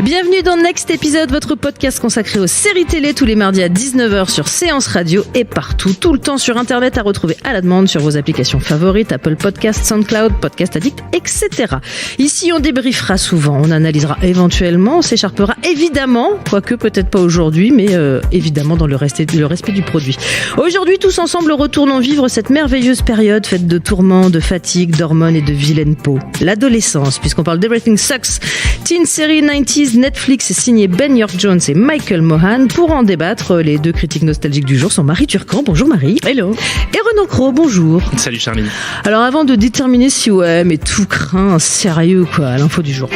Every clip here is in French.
Bienvenue dans Next Episode, votre podcast consacré aux séries télé tous les mardis à 19h sur Séance Radio et partout, tout le temps sur Internet à retrouver à la demande sur vos applications favorites, Apple Podcasts, SoundCloud, Podcast Addict, etc. Ici, on débriefera souvent, on analysera éventuellement, on s'écharpera évidemment, quoique peut-être pas aujourd'hui, mais évidemment dans le respect du produit. Aujourd'hui, tous ensemble, retournons vivre cette merveilleuse période faite de tourments, de fatigue, d'hormones et de vilaine peau. L'adolescence, puisqu'on parle d'Everything Sucks, teen série 90s, Netflix signé Ben York Jones et Michael Mohan. Pour en débattre, les deux critiques nostalgiques du jour sont Marie Turcan. Bonjour Marie. Hello. Et Renaud Cros, bonjour. Salut Charline. Alors avant de déterminer si ouais, mais tout craint, sérieux quoi, l'info du jour.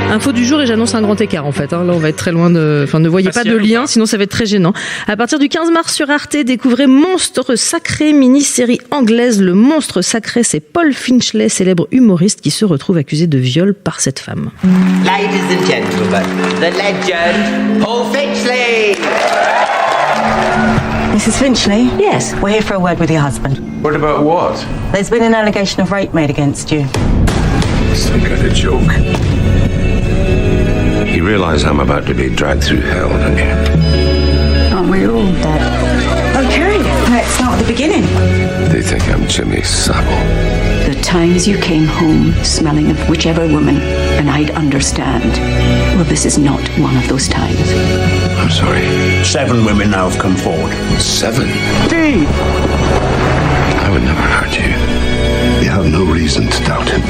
Info du jour et j'annonce un grand écart en fait. Là on va être très loin de... Enfin ne voyez pas de lien sinon ça va être très gênant. À partir du 15 mars sur Arte, découvrez Monstre Sacré, mini-série anglaise. Le monstre sacré, c'est Paul Finchley, célèbre humoriste qui se retrouve accusé de viol par cette femme. Ladies and gentlemen, the legend, Paul Finchley! Mrs. Finchley? Yes. We're here for a word with your husband. What about what? There's been an allegation of rape made against you. Some kind of joke. You realize I'm about to be dragged through hell, don't you? Aren't we all, Dad? Okay, let's start at the beginning. They think I'm Jimmy Savile. The times you came home smelling of whichever woman, and I'd understand. Well, this is not one of those times. I'm sorry. 7 women now have come forward. 7? Indeed. I would never hurt you. You have no reason to doubt him.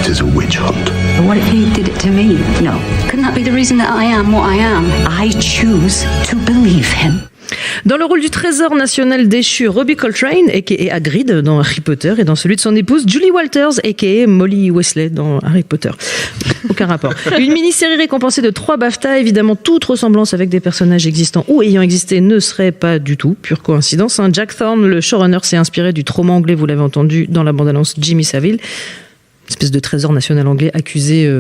It is a witch hunt. What if he did it to me? No. Couldn't that be the reason that I am what I am? I choose to believe him. Dans le rôle du trésor national déchu, Robbie Coltrane, a.k.a. Hagrid dans Harry Potter, et dans celui de son épouse, Julie Walters, a.k.a. Molly Weasley dans Harry Potter. Aucun rapport. Une mini-série récompensée de 3 BAFTA. Évidemment, toute ressemblance avec des personnages existants ou ayant existé ne serait pas du tout pure coïncidence. Jack Thorne, le showrunner, s'est inspiré du trauma anglais, vous l'avez entendu dans la bande-annonce, Jimmy Savile. Espèce de trésor national anglais accusé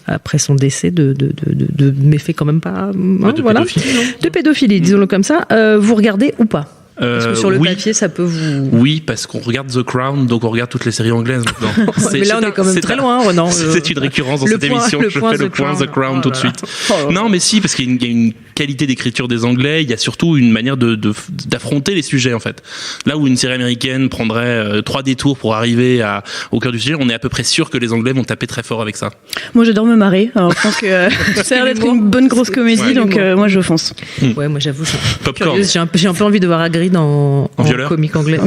après son décès de méfaits quand même pas... de pédophilie, disons-le comme ça. Vous regardez ou pas ? Parce que sur le papier, ça peut vous... Oui, parce qu'on regarde The Crown, donc on regarde toutes les séries anglaises maintenant. Mais là, on est quand même très loin, Renan. C'est une récurrence dans cette émission. Je fais le point The Crown tout de suite. Non, mais si, parce qu'il y a une qualité d'écriture des Anglais, il y a surtout une manière d'affronter les sujets, en fait. Là où une série américaine prendrait 3 détours pour arriver au cœur du sujet, on est à peu près sûr que les Anglais vont taper très fort avec ça. Moi, j'adore me marrer. Alors, je pense que ça a l'air d'être une bonne grosse comédie, donc moi, je fonce. Ouais, moi, j'avoue, Popcorn. J'ai un peu envie de voir Hagrid en comique anglais.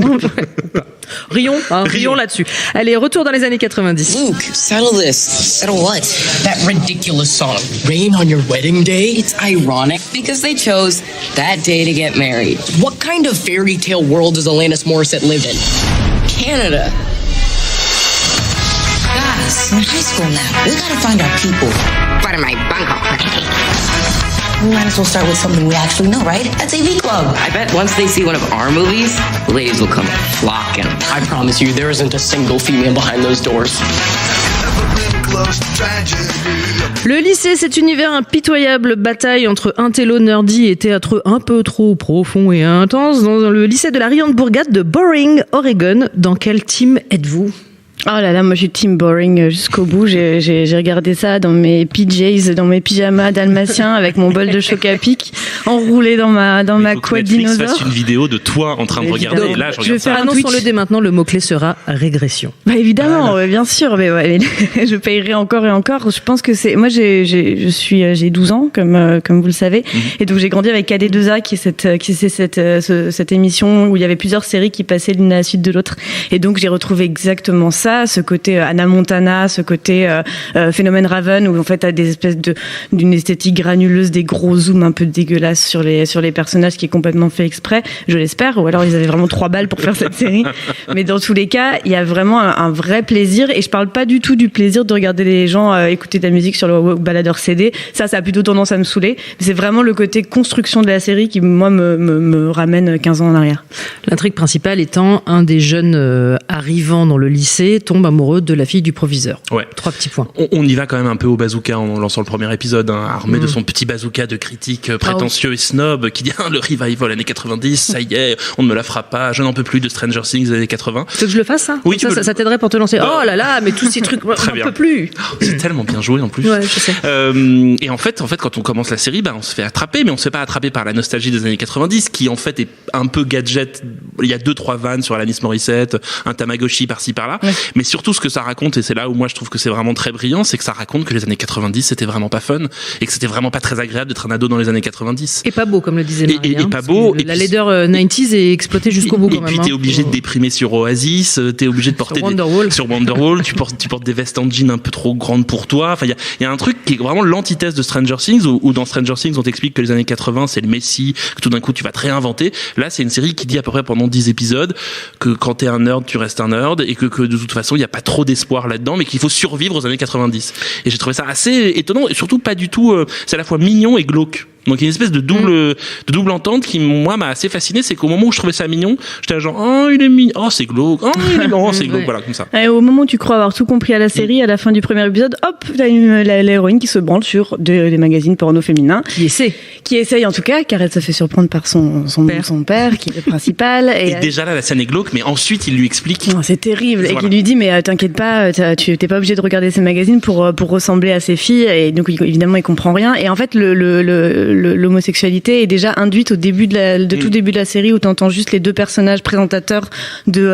Rions là-dessus. Allez, retour dans les années 90. Luke, settle this. Settle what? That ridiculous song, Rain on Your Wedding Day. It's ironic because they chose that day to get married. What kind of fairy tale world does Alanis Morissette live in? Canada. Guys, we're in high school now. We gotta find our people. Part of my bungle. We might as well start with something we actually know, right? That's AV Club. I bet once they see one of our movies, the ladies will come flocking. I promise you, there isn't a single female behind those doors. Le lycée, cet univers impitoyable, bataille entre intello nerdy et théâtre un peu trop profond et intense. Dans le lycée de la riante bourgade de Boring, Oregon. Dans quel team êtes-vous ? Oh là là, moi je suis team Boring jusqu'au bout. J'ai regardé ça dans mes PJs, dans mes pyjamas dalmatiens avec mon bol de choc à pic enroulé dans ma couette dinosaure. Netflix fasse une vidéo de toi en train de regarder. Et là, je regarde ça. Annonçons-le dès maintenant, le mot-clé sera régression. Bah évidemment, bien sûr, mais ouais, je payerai encore et encore. Je pense que c'est... Moi j'ai 12 ans, comme vous le savez, et donc j'ai grandi avec KD2A qui est cette émission où il y avait plusieurs séries qui passaient l'une à la suite de l'autre. Et donc j'ai retrouvé exactement ça, ce côté Hannah Montana, ce côté Phénomène Raven, où en fait t'as des espèces d'une esthétique granuleuse, des gros zooms un peu dégueulasses sur les personnages qui est complètement fait exprès, je l'espère, ou alors ils avaient vraiment 3 balles pour faire cette série. Mais dans tous les cas, il y a vraiment un vrai plaisir, et je parle pas du tout du plaisir de regarder les gens écouter de la musique sur le baladeur CD. Ça a plutôt tendance à me saouler. Mais c'est vraiment le côté construction de la série qui, moi, me ramène 15 ans en arrière. L'intrigue principale étant un des jeunes arrivants dans le lycée et tombe amoureux de la fille du proviseur. Ouais. 3 petits points. On y va quand même un peu au bazooka en lançant le premier épisode, armé de son petit bazooka de critique prétentieux et snob qui dit le revival années 90, ça y est, on ne me la fera pas, je n'en peux plus de Stranger Things des années 80. Tu veux que je le fasse ça? Oui, ça t'aiderait pour te lancer. Oh là là, mais tous ces trucs, on n'en peut plus. C'est tellement bien joué en plus. Ouais, je sais. Et en fait, quand on commence la série, on se fait attraper, mais on se fait pas attraper par la nostalgie des années 90, qui en fait est un peu gadget. Il y a 2-3 vannes sur Alanis Morissette, un Tamagotchi par-ci par-là, mais surtout ce que ça raconte, et c'est là où moi je trouve que c'est vraiment très brillant, c'est que ça raconte que les années 90 c'était vraiment pas fun et que c'était vraiment pas très agréable d'être un ado dans les années 90. Et pas beau, comme le disait Marie. Et pas beau. La laideur 90s est exploitée jusqu'au bout quand même. Et puis t'es obligé de déprimer sur Oasis, t'es obligé de porter sur Wonderwall, tu portes des vestes en jean un peu trop grandes pour toi. Enfin, il y a un truc qui est vraiment l'antithèse de Stranger Things, où dans Stranger Things on t'explique que les années 80 c'est le Messie, que tout d'un coup tu vas te réinventer. Là c'est une série qui dit à peu près pendant 10 épisodes que quand t'es un nerd tu restes un nerd, et que de toute façon il y a pas trop d'espoir là-dedans, mais qu'il faut survivre aux années 90. Et j'ai trouvé ça assez étonnant, et surtout pas du tout, c'est à la fois mignon et glauque. Donc il y a une espèce de double entente qui moi m'a assez fasciné, c'est qu'au moment où je trouvais ça mignon, j'étais genre oh il est mignon, oh c'est glauque, oh il est marrant, c'est glauque, voilà comme ça. Et au moment où tu crois avoir tout compris à la série, à la fin du premier épisode, hop, t'as l'héroïne qui se branle sur des magazines porno féminins. Qui essaye en tout cas, car elle se fait surprendre par son père, qui est le principal. Et déjà là la scène est glauque, mais ensuite il lui explique. Non, c'est terrible, et qui lui dit mais t'inquiète pas, tu t'es pas obligé de regarder ces magazines pour ressembler à ces filles, et donc évidemment il comprend rien. Et en fait l'homosexualité est déjà induite au début tout début de la série, où t'entends juste les 2 personnages présentateurs du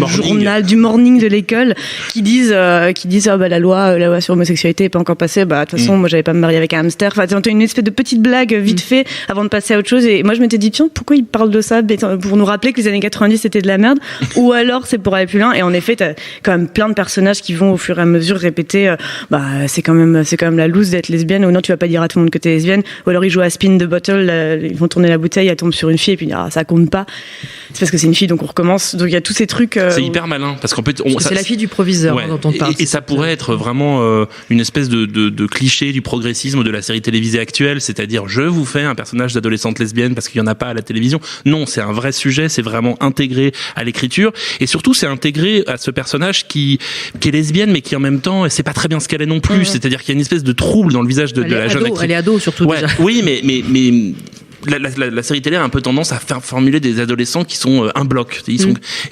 journal, du morning de l'école, qui disent la loi sur l'homosexualité est pas encore passée, de toute façon moi j'allais pas me marier avec un hamster. Enfin t'as une espèce de petite blague vite fait avant de passer à autre chose, et moi je m'étais dit tiens, pourquoi ils parlent de ça pour nous rappeler que les années 90 c'était de la merde, ou alors c'est pour aller plus loin. Et en effet t'as quand même plein de personnages qui vont au fur et à mesure répéter c'est quand même la loose d'être lesbienne, ou non tu vas pas dire à tout le monde que t'es lesbienne, ou alors ils jouent à spin the bottle, ils vont tourner la bouteille, elle tombe sur une fille et puis ça compte pas, c'est parce que c'est une fille donc on recommence. Donc il y a tous ces trucs c'est hyper malin, parce qu'en fait c'est la fille du proviseur dont on parle, et ça pourrait être vraiment une espèce de cliché du progressisme de la série télévisée actuelle, c'est-à-dire je vous fais un personnage d'adolescente lesbienne parce qu'il y en a pas à la télévision. Non, c'est un vrai sujet, c'est vraiment intégré à l'écriture, et surtout c'est intégré à ce personnage qui est lesbienne, mais qui en même temps c'est pas très bien ce qu'elle est non plus, c'est-à-dire qu'il y a une espèce de trouble dans le visage de la jeune actrice. Elle est ado surtout déjà. Oui, mais la série télé a un peu tendance à faire formuler des adolescents qui sont un bloc.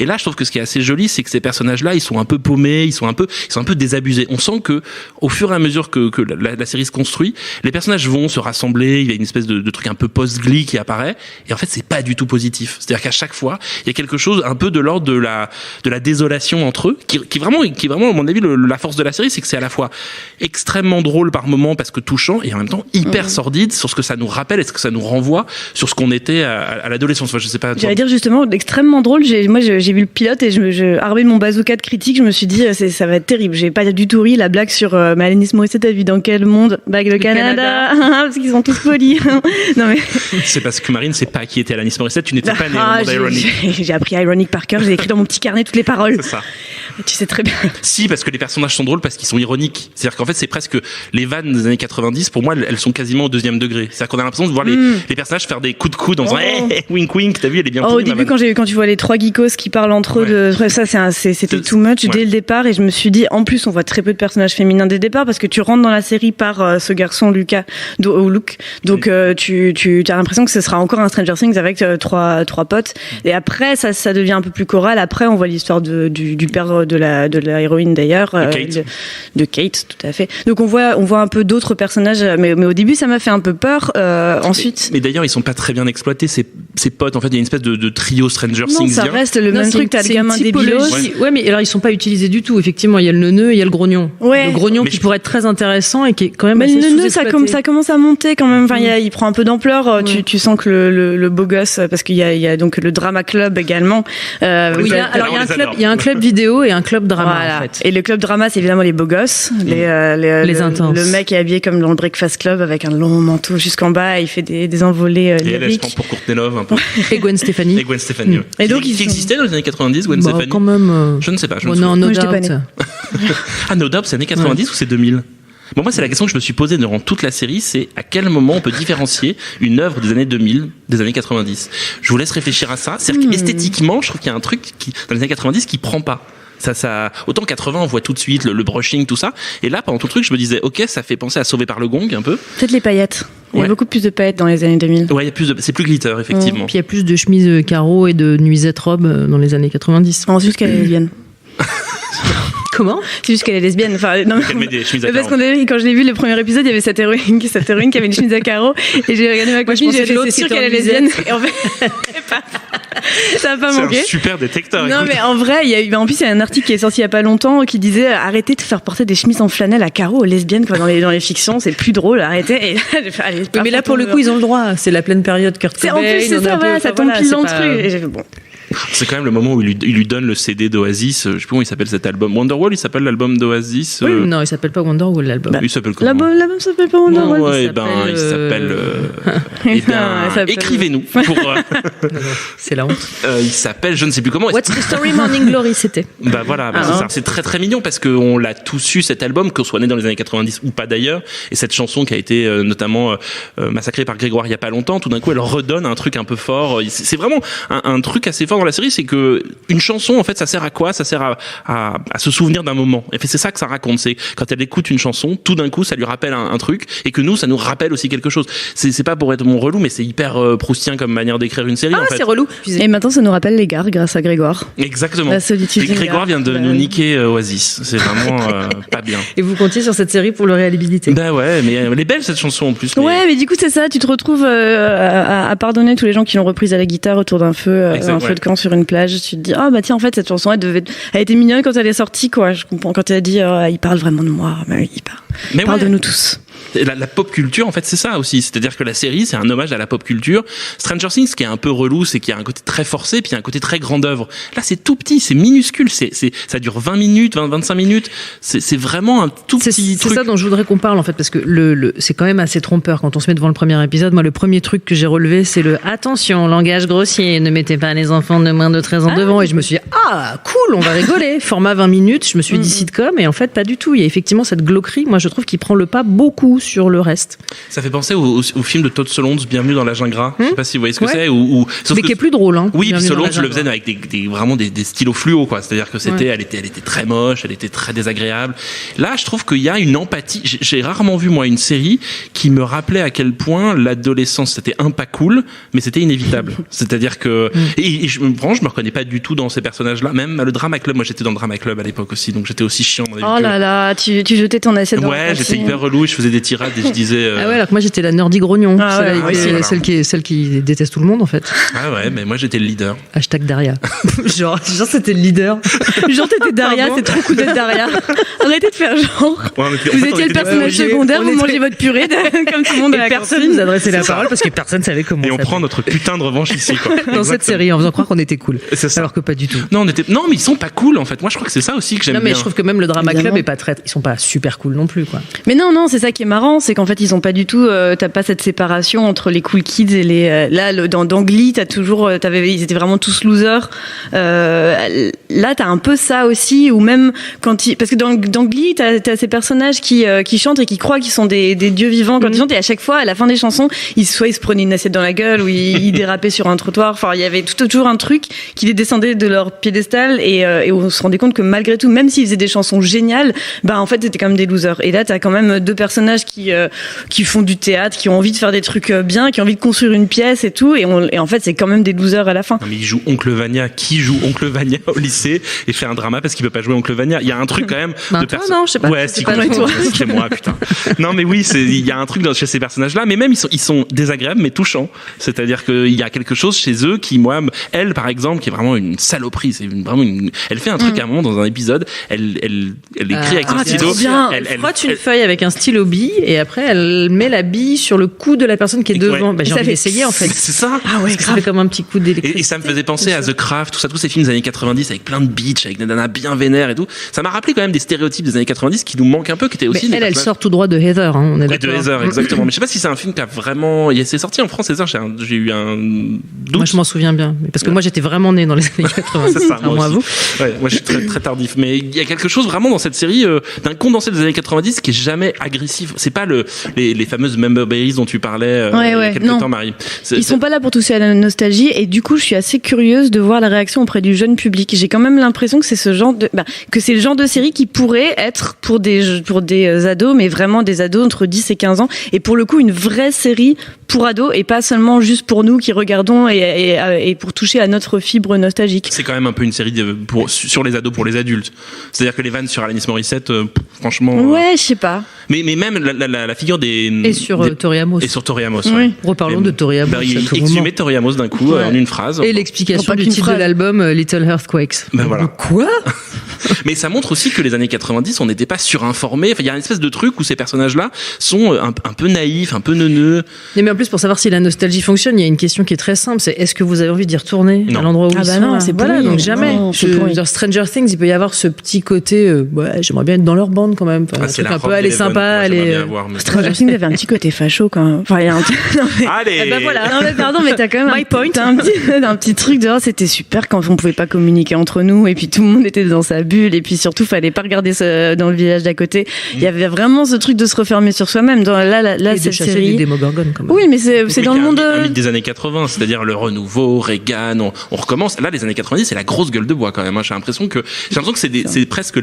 Et là, je trouve que ce qui est assez joli, c'est que ces personnages-là, ils sont un peu paumés, ils sont un peu désabusés. On sent que, au fur et à mesure que la série se construit, les personnages vont se rassembler. Il y a une espèce de truc un peu post-Glee qui apparaît. Et en fait, c'est pas du tout positif. C'est-à-dire qu'à chaque fois, il y a quelque chose un peu de l'ordre de la désolation entre eux, qui vraiment, à mon avis, la force de la série, c'est que c'est à la fois extrêmement drôle par moments parce que touchant, et en même temps hyper sordide sur ce que ça nous rappelle et ce que ça nous renvoie sur ce qu'on était à l'adolescence. Enfin, je sais pas. J'allais dire justement extrêmement drôle. J'ai vu le pilote et armé de mon bazooka de critique, je me suis dit ça va être terrible. J'ai pas du tout ri. La blague sur Alanis Morissette, t'as vu dans quel monde? Le Canada. Parce qu'ils sont tous polis. Non mais. C'est parce que Marine sait pas qui était Alanis Morissette. Tu n'étais pas née au monde Ironic. J'ai appris Ironic par cœur. J'ai écrit dans mon petit carnet toutes les paroles. C'est ça. Tu sais très bien. Si, parce que les personnages sont drôles parce qu'ils sont ironiques. C'est-à-dire qu'en fait, c'est presque les vannes des années 90. Pour moi, elles sont quasiment au 2e degré. C'est-à-dire qu'on a l'impression de voir les personnages faire des coups de coude en disant wink wink. T'as vu, elle est bien. Au début, quand tu vois les 3 geekos qui parlent entre eux, c'était too much dès le départ. Et je me suis dit, en plus, on voit très peu de personnages féminins dès le départ parce que tu rentres dans la série par ce garçon Luke. Donc tu as l'impression que ce sera encore un Stranger Things avec trois potes. Et après, ça devient un peu plus choral. Après, on voit l'histoire du père de la héroïne d'ailleurs, de Kate, tout à fait. Donc on voit un peu d'autres personnages, mais au début ça m'a fait un peu peur. Ensuite, mais d'ailleurs ils sont pas très bien exploités ces potes. En fait, il y a une espèce de trio Stranger Things. Ça reste le même truc. T'as le gamin débilos. Ouais, mais alors ils sont pas utilisés du tout. Effectivement, il y a le neuneu et il y a le grognon. Le grognon qui pourrait être très intéressant et qui est quand même assez sous-exploité. Le neuneu, ça commence à monter quand même. Enfin, il prend un peu d'ampleur. Tu sens que le beau gosse, parce qu'il y a donc le drama club également. Il y a un club vidéo et un club drama. Voilà. En fait. Et le club drama, c'est évidemment les beaux gosses, les intenses. Le mec est habillé comme dans le Breakfast Club avec un long manteau jusqu'en bas, et il fait des envolées lyriques. Et elle se prend pour Courtney Love un peu. Et Gwen Stefani. Et donc qui existait dans les années 90, Gwen Stefani. Quand même. Je ne sais pas. No Doubt. No Doubt, c'est années 90 ou c'est 2000? Bon, moi, c'est la question que je me suis posée durant toute la série, c'est à quel moment on peut différencier une œuvre des années 2000 des années 90. Je vous laisse réfléchir à ça. C'est-à-dire qu'esthétiquement, je trouve qu'il y a un truc dans les années 90 qui prend pas. Ça, autant 80, on voit tout de suite le brushing, tout ça. Et là, pendant tout le truc, je me disais, ok, ça fait penser à Sauvé par le Gong un peu. Peut-être les paillettes. Il y a beaucoup plus de paillettes dans les années 2000. Ouais, c'est plus glitter, effectivement. Puis il y a plus de chemises carreaux et de nuisettes robes dans les années 90. C'est juste qu'elle est lesbienne. Comment ? C'est juste qu'elle est lesbienne. Enfin, non, qu'elle met des chemises à parce carreaux. quand je l'ai vu le premier épisode, il y avait cette héroïne qui avait une chemise à carreaux. Et j'ai regardé ma copine, j'ai dit, c'est sûr qu'elle est lesbienne. Et en fait, ça n'a pas manqué. C'est un super détecteur. Non, mais en vrai, en plus, il y a un article qui est sorti il y a pas longtemps qui disait arrêtez de faire porter des chemises en flanelle à carreaux aux lesbiennes dans les fictions, c'est plus drôle, arrêtez. Et mais là, pour le coup, ils ont le droit. C'est la pleine période Kurt Cobain. En plus, c'est ça, voilà, ça tombe pile dans le truc. Bon. C'est quand même le moment où il lui donne le CD d'Oasis. Je sais pas comment il s'appelle cet album. Wonderwall, il s'appelle l'album d'Oasis. Oui, non, il s'appelle pas Wonderwall l'album. Il s'appelle comment ? L'album s'appelle pas Wonderwall. Ouais, il s'appelle. Écrivez-nous pour. C'est la honte. Il s'appelle, je ne sais plus comment. What's the Story Morning Glory, c'était. Bah voilà, c'est ça. C'est très très mignon parce qu'on l'a tous eu cet album, qu'on soit né dans les années 90 ou pas d'ailleurs. Et cette chanson qui a été notamment massacrée par Grégoire il y a pas longtemps, tout d'un coup, elle redonne un truc un peu fort. C'est vraiment un truc assez fort dans la série, c'est que une chanson, en fait, ça sert à quoi ? Ça sert à se souvenir d'un moment. Et c'est ça que ça raconte. C'est quand elle écoute une chanson, tout d'un coup, ça lui rappelle un truc, et que nous, ça nous rappelle aussi quelque chose. C'est pas pour être mon relou, mais c'est hyper proustien comme manière d'écrire une série. Ah, en fait. C'est relou. Et maintenant, ça nous rappelle les gares grâce à Grégoire. Exactement. La solitude. Et Grégoire vient de nous niquer Oasis. C'est vraiment pas bien. Et vous comptiez sur cette série pour le réhabiliter. Bah ouais, mais elle est belle cette chanson en plus. Ouais, mais du coup, c'est ça. Tu te retrouves à pardonner tous les gens qui l'ont reprise à la guitare autour d'un feu, feu de camp sur une plage. Tu te dis, bah tiens, en fait, cette chanson, elle était mignonne quand elle est sortie, quoi. Je comprends quand elle a dit, il parle vraiment de moi. Mais il parle de nous tous. La pop culture, en fait, c'est ça aussi. C'est-à-dire que la série, c'est un hommage à la pop culture. Stranger Things, ce qui est un peu relou, c'est qu'il y a un côté très forcé, puis il y a un côté très grande œuvre. Là, c'est tout petit, c'est minuscule. Ça dure 20 minutes, 25 minutes. C'est vraiment un tout petit truc. C'est ça dont je voudrais qu'on parle, en fait, parce que c'est quand même assez trompeur quand on se met devant le premier épisode. Moi, le premier truc que j'ai relevé, c'est attention, langage grossier, ne mettez pas les enfants de moins de 13 ans devant. Et je me suis dit, cool, on va rigoler. Format 20 minutes, je me suis dit sitcom, et en fait, pas du tout. Il y a effectivement cette glauquerie, moi, je trouve, qui prend le pas beaucoup sur le reste. Ça fait penser au film de Todd Solondz, Bienvenue dans l'âge ingrat. Je sais pas si vous voyez ce que c'est. Mais qui est plus drôle. Hein, oui, puis Solondz le faisait avec vraiment des stylos fluo, quoi. C'est-à-dire que elle était très moche, elle était très désagréable. Là, je trouve qu'il y a une empathie. J'ai rarement vu, moi, une série qui me rappelait à quel point l'adolescence, c'était pas cool, mais c'était inévitable. C'est-à-dire que, et je me reconnais pas du tout dans ces personnages-là. Même le Drama Club, moi, j'étais dans le Drama Club à l'époque aussi, donc j'étais aussi chiant dans les Oh là là, tu jetais ton assiette dans le Ouais, j'étais hyper relou, je faisais des tirades et je disais. Ah ouais, alors que moi j'étais la nerdy grognon. Celle qui déteste tout le monde en fait. Ah ouais, mais moi j'étais le leader. Hashtag Daria. genre c'était le leader. Genre t'étais Daria, c'est trop cool d'être Daria. Arrêtez de faire genre. Vous étiez le personnage secondaire, vous mangez votre purée comme tout le monde à la personne cantine. nous adressait la parole parce que personne savait comment. Et on prend notre putain de revanche ici, quoi. Dans cette série, en faisant croire qu'on était cool. Alors que pas du tout. Non, mais ils sont pas cool en fait. Moi je crois que c'est ça aussi que j'aime bien. Non mais je trouve que même le Drama Club est pas ils sont pas super cool non plus, quoi. Mais non, c'est ça qui est marrant, c'est qu'en fait ils ont pas du tout, t'as pas cette séparation entre les cool kids et les. Dans Glee, t'as toujours, ils étaient vraiment tous losers. Là, t'as un peu ça aussi, ou même parce que dans Glee, t'as ces personnages qui chantent et qui croient qu'ils sont des dieux vivants quand ils chantent, et à chaque fois, à la fin des chansons, soit ils se prenaient une assiette dans la gueule, ou ils dérapaient sur un trottoir. Enfin, il y avait toujours un truc qui les descendait de leur piédestal, et on se rendait compte que malgré tout, même s'ils faisaient des chansons géniales, en fait, c'était quand même des losers. Et là, t'as quand même deux personnages qui font du théâtre, qui ont envie de faire des trucs bien, qui ont envie de construire une pièce et tout, et en fait, c'est quand même des losers à la fin. Non, mais il joue Oncle Vania. Qui joue Oncle Vania au lycée et fait un drama parce qu'il peut pas jouer Oncle Vania? Il y a un truc quand même de personne. Non, je sais pas. Ouais, c'est moi, putain. Non, mais oui, il y a un truc chez ces personnages-là, mais même ils sont désagréables mais touchants. C'est-à-dire qu'il y a quelque chose chez eux qui, moi, elle par exemple, qui est vraiment une saloperie. Elle fait un truc à un moment dans un épisode. Elle écrit avec son stylo. Elle frotte une feuille avec un stylo bille et après elle met la bille sur le cou de la personne qui est devant. J'ai envie d'essayer en fait. C'est ça. Ah ouais, ça fait comme un petit coup d'électricité. Et ça me faisait penser à The Craft, tout ça, tous ces films des années 90 avec plein de bitch, avec des nanas bien vénères et tout. Ça m'a rappelé quand même des stéréotypes des années 90 qui nous manquent un peu, qui étaient aussi. Mais elle sort tout droit de Heather, on est d'accord. De Heather, exactement. Mais je sais pas si c'est un film qui a vraiment. C'est sorti en France, Heather, j'ai eu un doute. Moi je m'en souviens bien, parce que moi j'étais vraiment née dans les années 90. C'est ça, moi vous. Ouais, moi je suis très très tardif, mais il y a quelque chose vraiment dans cette série d'un condensé des années 90 qui est jamais agressif. c'est pas les fameuses member berries dont tu parlais il y a quelques temps, Marie. Ils sont pas là pour toucher à la nostalgie, et du coup je suis assez curieuse de voir la réaction auprès du jeune public. J'ai quand même l'impression que c'est le genre de série qui pourrait être pour des ados, mais vraiment des ados entre 10 et 15 ans, et pour le coup une vraie série pour ados, et pas seulement juste pour nous qui regardons et pour toucher à notre fibre nostalgique. C'est quand même un peu une série sur les ados pour les adultes. C'est-à-dire que les vannes sur Alanis Morissette, franchement... Ouais, je sais pas. Mais même la figure des... Et sur Tori Amos. Et sur Tori Amos, oui. Reparlons de Tori Amos. Il exhumait Tori Amos d'un coup, en une phrase. Et l'explication du titre de l'album, Little Earthquakes. Ben voilà. Quoi? Mais ça montre aussi que les années 90, on n'était pas surinformés. Enfin, il y a une espèce de truc où ces personnages-là sont un peu naïfs, un peu neuneux. Mais en plus, pour savoir si la nostalgie fonctionne, il y a une question qui est très simple, c'est est-ce que vous avez envie d'y retourner à l'endroit où ils sont? Non, c'est voilà, donc jamais. Dans Stranger Things, il peut y avoir ce petit côté, j'aimerais bien être dans leur bande quand même. Enfin, un peu aller sympa, Stranger Things avait un petit côté facho quand même. Enfin, il y a un Allez. Ben voilà. Non mais pardon, mais t'as quand même un petit truc dehors. C'était super quand on pouvait pas communiquer entre nous, et puis tout le monde était dans sa bulle, et puis surtout fallait pas regarder dans le village d'à côté. Il y avait vraiment ce truc de se refermer sur soi-même. Là, cette série. Du Démogorgone quand même. Oui, mais c'est dans le monde un mythe des années 80, c'est-à-dire le renouveau, Reagan. On recommence. Là, les années 90, c'est la grosse gueule de bois quand même. J'ai l'impression que c'est presque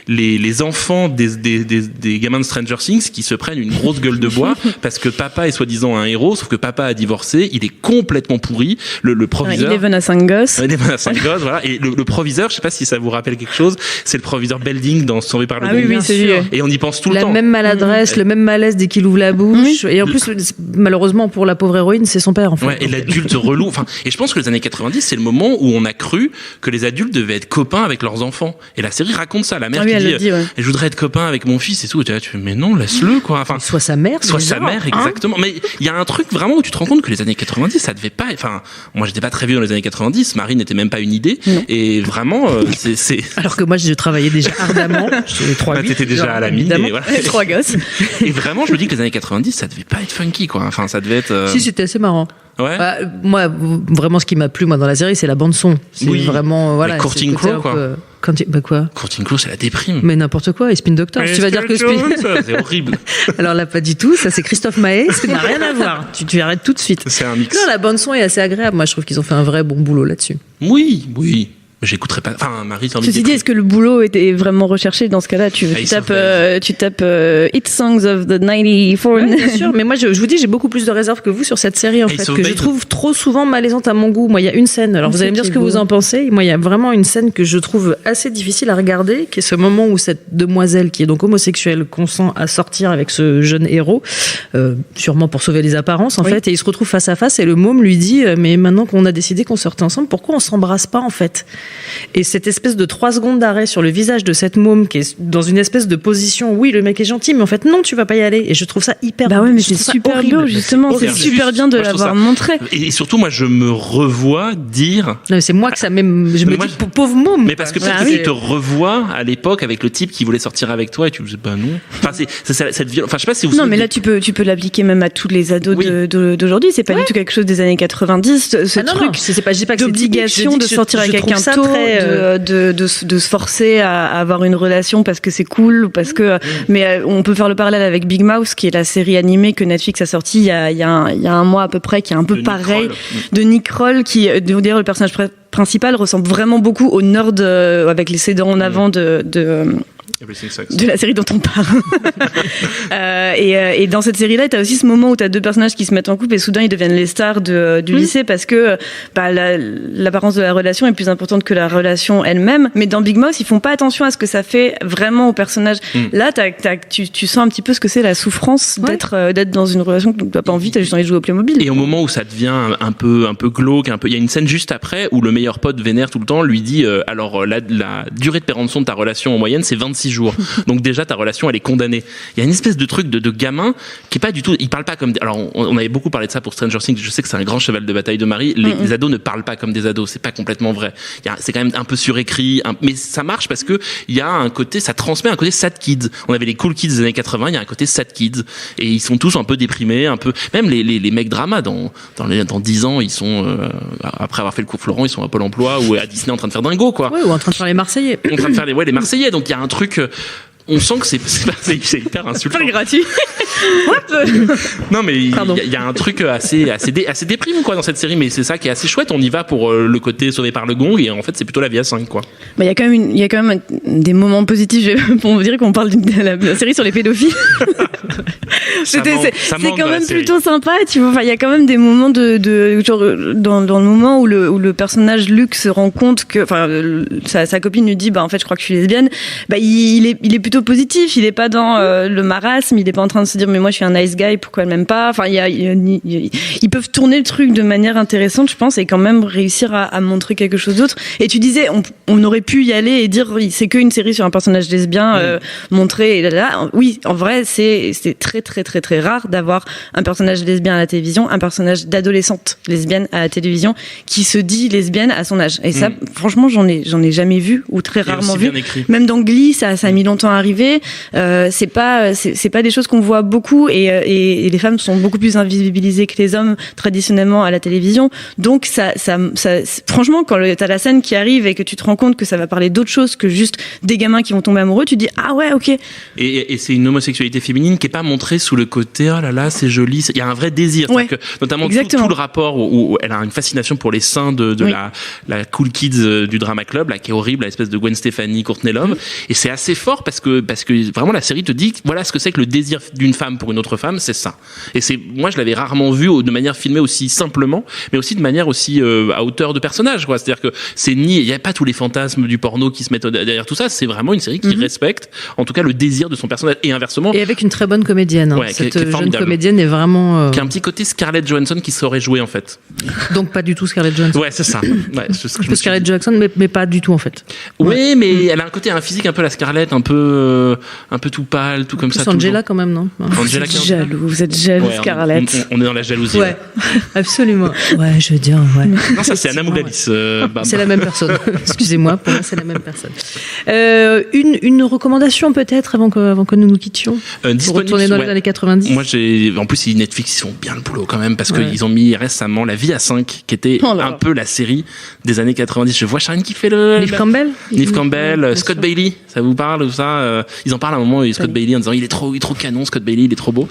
les enfants des gamins de Stranger Things qui se prennent une grosse gueule de bois parce que papa est soi-disant un héros, sauf que papa a divorcé, il est complètement pourri. Le proviseur. Eleven a 5 gosses. Eleven a 5 gosses, voilà. Et le proviseur, je sais pas si ça vous rappelle quelque chose, c'est le proviseur Belding dans Sauvé par le Bon. Oui, c'est sûr. Et on y pense tout le la temps. La même maladresse, le même malaise dès qu'il ouvre la bouche. Et en plus, malheureusement pour la pauvre héroïne, c'est son père en fait. Ouais, et l'adulte relou. Enfin, et je pense que les années 90, c'est le moment où on a cru que les adultes devaient être copains avec leurs enfants. Et la série raconte ça. La mère qui dit, je voudrais être copain avec mon fils et tout. Et tu fais, mais non, laisse-le, quoi. Enfin, soit sa mère, exactement. Mais il y a un truc vraiment où tu te rends compte que les années 90, ça devait pas. Enfin, moi, j'étais pas très vieux dans les années 90. Marie n'était même pas une idée. Non. Et vraiment, c'est. Alors que moi, je travaillais déjà ardemment. J'avais 3 gosses. T'étais déjà à la mine. Et voilà. 3 gosses. Et vraiment, je me dis que les années 90, ça devait pas être funky, quoi. Enfin, ça devait être. Si, c'était assez marrant. Ouais. Moi, vraiment, ce qui m'a plu, moi, dans la série, c'est la bande son. C'est vraiment, voilà. Courting Crow, quoi. Quoi? Courting Crow, c'est la déprime. Mais n'importe quoi. Et Spin Doctor. Tu vas dire que Spin. C'est horrible. Alors là, pas du tout. Ça, c'est Christophe Maé. Ça n'a rien à voir. Tu arrêtes tout de suite. C'est un mix. Non, la bande son est assez agréable. Moi, je trouve qu'ils ont fait un vrai bon boulot là-dessus. Oui. J'écouterai pas. Enfin, Marie, t'as envie. Ceci dit, est-ce que le boulot était vraiment recherché dans ce cas-là? Tu tapes Hit Songs of the 94. Ouais, bien sûr. Mais moi, je vous dis, j'ai beaucoup plus de réserve que vous sur cette série, en fait, que je trouve trop souvent malaisante à mon goût. Moi, il y a une scène. Alors, vous allez me dire ce que vous en pensez. Moi, il y a vraiment une scène que je trouve assez difficile à regarder, qui est ce moment où cette demoiselle, qui est donc homosexuelle, consent à sortir avec ce jeune héros, sûrement pour sauver les apparences, en fait, et ils se retrouvent face à face, et le môme lui dit, mais maintenant qu'on a décidé qu'on sortait ensemble, pourquoi on s'embrasse pas, en fait? Et cette espèce de 3 secondes d'arrêt sur le visage de cette môme qui est dans une espèce de position, oui, le mec est gentil, mais en fait, non, tu vas pas y aller. Et je trouve ça hyper Bah ouais, mais c'est super beau, justement. C'est super bien de l'avoir montré. Et surtout, moi, je me revois dire. Non, mais c'est moi que ça m'aime. Je me dis, pauvre môme. Mais parce que peut-être que tu te revois à l'époque avec le type qui voulait sortir avec toi et tu me dis, bah non. Enfin, c'est cette violence. Enfin, je sais pas si vous. Non, mais là, tu peux l'appliquer même à tous les ados d'aujourd'hui. C'est pas du tout quelque chose des années 90. Ce truc. C'est pas, je dis pas que d'obligation de sortir avec quelqu'un tôt, de se forcer à avoir une relation parce que c'est cool, parce que. Mais on peut faire le parallèle avec Big Mouth, qui est la série animée que Netflix a sortie il y a un mois à peu près, qui est un peu pareil, de Nick Kroll, qui d'ailleurs le personnage principal ressemble vraiment beaucoup au nerd avec les sédans en avant de la série dont on parle. Et dans cette série-là, t'as aussi ce moment où t'as 2 personnages qui se mettent en couple et soudain ils deviennent les stars du lycée parce que l'apparence de la relation est plus importante que la relation elle-même. Mais dans Big Mouth, ils font pas attention à ce que ça fait vraiment au personnage. Là, tu sens un petit peu ce que c'est la souffrance d'être dans une relation que t'as pas envie, t'as juste envie de jouer au Playmobil. Et au moment où ça devient un peu glauque, il y a une scène juste après où le meilleur pote vénère tout le temps lui dit alors la durée de péremption de ta relation en moyenne c'est 26 jours. Donc déjà ta relation elle est condamnée. Il y a une espèce de truc de gamin qui est pas du tout, il parle pas comme alors on avait beaucoup parlé de ça pour Stranger Things, je sais que c'est un grand cheval de bataille de Marie, les ados ne parlent pas comme des ados, c'est pas complètement vrai. C'est quand même un peu surécrit, mais ça marche parce que il y a un côté, ça transmet un côté sad kids. On avait les cool kids des années 80, il y a un côté sad kids et ils sont tous un peu déprimés, un peu même les mecs drama dans 10 ans, ils sont après avoir fait le cours Florent, ils sont à Pôle emploi ou à Disney en train de faire dingo quoi. Ouais, ou en train de faire les Marseillais. En train de faire les Marseillais, donc il y a un truc on sent que c'est hyper insultant. Pas gratuit. Non, mais il y a un truc assez déprimant quoi dans cette série, mais c'est ça qui est assez chouette. On y va pour le côté sauvé par le gong, et en fait c'est plutôt la vie à 5 quoi. Il y a quand même des moments positifs. On dirait qu'on parle de la série sur les pédophiles. C'est quand même plutôt sympa, tu vois. Enfin, il y a quand même des moments de genre dans le moment où le personnage Luc se rend compte que, enfin, sa copine lui dit, en fait, je crois que je suis lesbienne. Il est plutôt positif. Il est pas dans le marasme. Il est pas en train de se dire, mais moi, je suis un nice guy. Pourquoi elle m'aime pas? Enfin, ils peuvent tourner le truc de manière intéressante, je pense, et quand même réussir à montrer quelque chose d'autre. Et tu disais, on aurait pu y aller et dire, c'est qu'une série sur un personnage lesbien montré. Et là, oui, en vrai, c'est très très très très rare d'avoir un personnage lesbien à la télévision, un personnage d'adolescente lesbienne à la télévision qui se dit lesbienne à son âge. Et ça, franchement, j'en ai jamais vu ou très rarement vu. Même dans Glee, ça a mis longtemps à arriver. C'est pas des choses qu'on voit beaucoup, et les femmes sont beaucoup plus invisibilisées que les hommes traditionnellement à la télévision. Donc ça franchement, quand t'as la scène qui arrive et que tu te rends compte que ça va parler d'autre chose que juste des gamins qui vont tomber amoureux, tu te dis ah ouais, ok. Et c'est une homosexualité féminine qui est pas montrée sous le côté oh là là c'est joli, il y a un vrai désir, ouais, que, notamment tout le rapport où elle a une fascination pour les seins de la cool kids du drama club là, qui est horrible, l'espèce de Gwen Stefani, Courtney Love, et c'est assez fort parce que vraiment la série te dit voilà ce que c'est que le désir d'une femme pour une autre femme, c'est ça. Et moi je l'avais rarement vu de manière filmée aussi simplement, mais aussi de manière aussi à hauteur de personnage quoi. C'est-à-dire que il y a pas tous les fantasmes du porno qui se mettent derrière tout ça, c'est vraiment une série qui respecte en tout cas le désir de son personnage, et inversement. Et avec une très bonne comédienne. Ouais, cette qui est jeune comédienne est vraiment. Qui a un petit côté Scarlett Johansson qui saurait jouer en fait. Donc pas du tout Scarlett Johansson. Ouais, c'est ça. Ouais, Scarlett Johansson, mais pas du tout en fait. Oui, mais elle a un physique un peu la Scarlett, un peu tout pâle, tout comme ça. Angela quand même, non? Angela vous êtes jaloux, Scarlett. On est dans la jalousie. Ouais, absolument. Ouais, je veux dire, ouais. Non, ça c'est Anna Mouglalis. C'est la même personne. Excusez-moi, pour moi c'est la même personne. Une recommandation peut-être avant que nous quittions. Pour retourner dans les années 90. Moi en plus Netflix ils font bien le boulot quand même parce qu'ils ont mis récemment La Vie à 5 qui était un peu la série des années 90. Je vois Sharon qui fait Neve Campbell, Scott Bailey, ça vous parle ou ça? Ils en parlent à un moment, Scott Bailey en disant il est trop canon Scott Bailey, il est trop beau.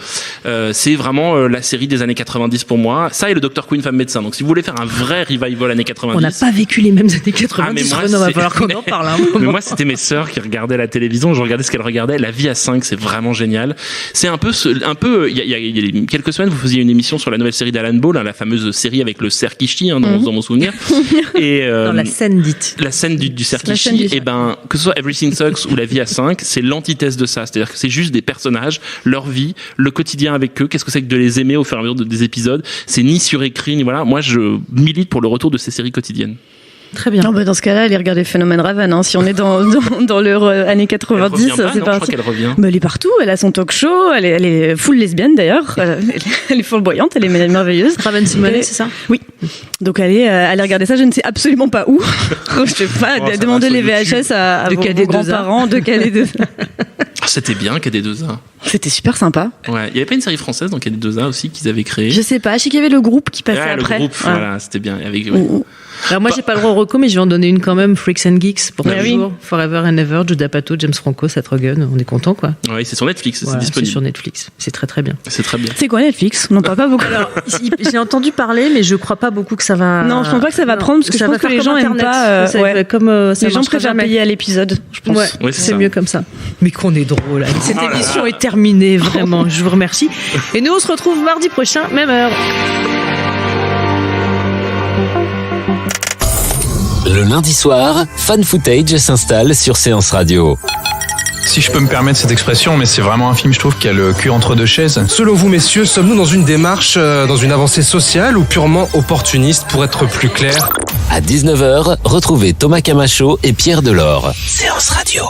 C'est vraiment la série des années 90 pour moi. Ça et le Dr Quinn femme médecin. Donc si vous voulez faire un vrai revival années 90. On n'a pas vécu les mêmes années 90. Il va falloir qu'on en parle un moment. Mais moi c'était mes sœurs qui regardaient la télévision, je regardais ce qu'elles regardaient. La Vie à 5 c'est vraiment génial. C'est un peu il y a quelques semaines vous faisiez une émission sur la nouvelle série d'Alan Ball, la fameuse série avec le cerf qui chie dans mon souvenir. Et dans la scène dite. La scène du cerf qui chie, et que ce soit Everything Sucks ou La Vie à 5, c'est l'antithèse de ça. C'est-à-dire que c'est juste des personnages, leur vie, le quotidien avec eux, qu'est-ce que c'est que de les aimer au fur et à mesure des épisodes. C'est ni surécrit, ni voilà. Moi, je milite pour le retour de ces séries quotidiennes. Très bien. Dans ce cas-là, allez regarder Phénomène Raven. Hein. Si on est dans leur années 90, c'est parti. Je crois qu'elle revient. Elle est partout. Elle a son talk show. Elle est full lesbienne d'ailleurs. Elle est flamboyante. Elle est merveilleuse. Raven Simonet, c'est ça? Oui. Donc allez regarder ça. Je ne sais absolument pas où. Je ne sais pas. Demander les VHS à vos grands-parents de KD2A. C'était bien KD2A. C'était super sympa. Ouais. Il y avait pas une série française dans KD2A aussi qu'ils avaient créée? Je sais pas. Je sais qu'il y avait le groupe qui passait après. Le groupe, voilà, c'était bien. Avec. Alors moi j'ai pas le droit au reco, mais je vais en donner une quand même. Freaks and Geeks pour toujours. Forever and Ever, Judd Apatow, James Franco, Seth Rogen. On est content quoi. Oui, c'est sur Netflix, voilà, c'est disponible. C'est sur Netflix, c'est très très bien. C'est très bien. C'est quoi Netflix? On n'en parle pas beaucoup. Alors j'ai entendu parler, mais je crois pas beaucoup que ça va. Non, je pense pas que ça va prendre parce que je pense que les gens aiment pas. Les gens préfèrent payer à l'épisode. Je pense. Ouais, c'est mieux comme ça. Mais qu'on est drôle. Cette émission est terminée vraiment. Je vous remercie. Et nous on se retrouve mardi prochain, même heure. Le lundi soir, Fan Footage s'installe sur Séance Radio. Si je peux me permettre cette expression, mais c'est vraiment un film, je trouve, qui a le cul entre deux chaises. Selon vous, messieurs, sommes-nous dans une démarche, dans une avancée sociale ou purement opportuniste, pour être plus clair? À 19h, retrouvez Thomas Camacho et Pierre Delors. Séance Radio.